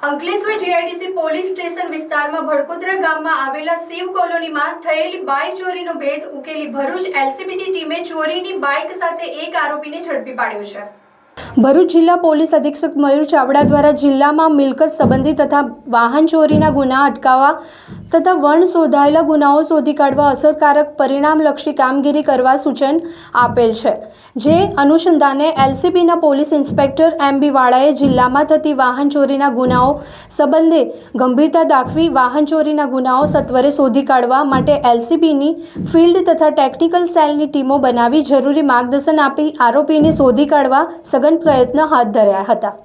Ankleshwar GIDC police station વિસ્તારમાં ભડકોદરા ગામમાં આવેલા શિવ કોલોનીમાં થયેલી બાઇક ચોરીનો ભેદ ઉકેલી ભરૂચ એલસીબીની ટીમે ચોરીની બાઇક સાથે એક આરોપીને ઝડપી પાડ્યો છે। ભરૂચ જિલ્લા પોલીસ અધિક્ષક મયુર ચાવડા દ્વારા જિલ્લામાં મિલકત સંબંધી તથા વાહન ચોરીના ગુના અટકાવવા તથા વણ શોધાયેલા ગુનાઓ શોધી કાઢવા અસરકારક પરિણામલક્ષી કામગીરી કરવા સૂચન આપેલ છે। જે અનુસંધાને એલસીબીના પોલીસ ઇન્સ્પેક્ટર એમબી વાળાએ જિલ્લામાં થતી વાહન ચોરીના ગુનાઓ સંબંધે ગંભીરતા દાખવી વાહન ચોરીના ગુનાઓ સત્વરે શોધી કાઢવા માટે એલસીબીની ફિલ્ડ તથા ટેકનિકલ સેલની ટીમો બનાવી જરૂરી માર્ગદર્શન આપી આરોપીને શોધી કાઢવા સઘન પ્રયત્ન હાથ ધર્યા હતા।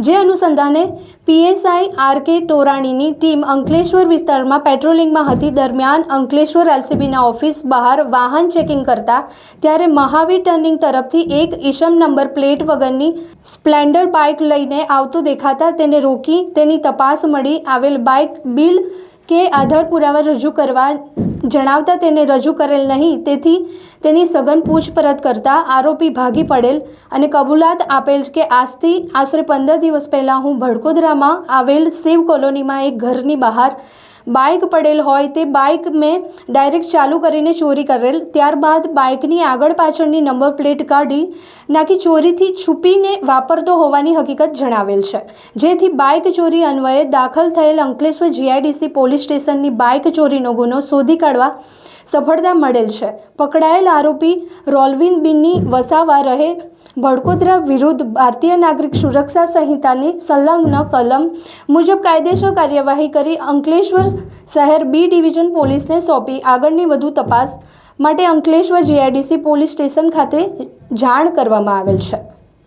જે અનુસંધાને પીએસઆઈ આરકે ટોરાણીની ટીમ અંકલેશ્વર વિસ્તારમાં પેટ્રોલિંગમાં હતી। દરમિયાન અંકલેશ્વર એલસીબીના ઓફિસ બહાર વાહન ચેકિંગ કરતા ત્યારે મહાવીર ટર્નિંગ તરફથી એક ઈસમ નંબર પ્લેટ વગરની સ્પ્લેન્ડર બાઇક લઈને આવતો દેખાતા તેને રોકી તેની તપાસ મળી આવેલ બાઇક બિલ કે આધાર પુરાવા રજૂ કરવા જણાવતા તેને રજૂ કરેલ નહીં, તેથી તેની સઘન પૂછપરછ કરતા આરોપી ભાગી પડેલ અને કબૂલાત આપેલ કે આજથી આશરે 15 દિવસ પહેલાં હું ભડકોદરામાં આવેલ શિવ કોલોનીમાં એક ઘરની બહાર બાઇક પડેલ હોય તે બાઇક મેં ડાયરેક્ટ ચાલુ કરીને ચોરી કરેલ। ત્યારબાદ બાઇકની આગળ પાછળની નંબર પ્લેટ કાઢી નાખી ચોરીથી છુપીને વાપરતો હોવાની હકીકત જણાવેલ છે। જેથી બાઇક ચોરી અન્વયે દાખલ થયેલ અંકલેશ્વર જીઆઈડીસી પોલીસ સ્ટેશનની બાઇક ચોરીનો ગુનો શોધી કાઢવા સફળતા મળેલ છે। પકડાયેલ આરોપી રોલ્વિન બિન્ની વસાવા રહે ભડકોદરા વિરુદ્ધ ભારતીય નાગરિક સુરક્ષા સંહિતાની સંલગ્ન કલમ મુજબ કાયદેસર કાર્યવાહી કરી અંકલેશ્વર શહેર બી ડિવિઝન પોલીસને સોંપી આગળની વધુ તપાસ માટે અંકલેશ્વર જીઆઈડીસી પોલીસ સ્ટેશન ખાતે જાણ કરવામાં આવેલ છે।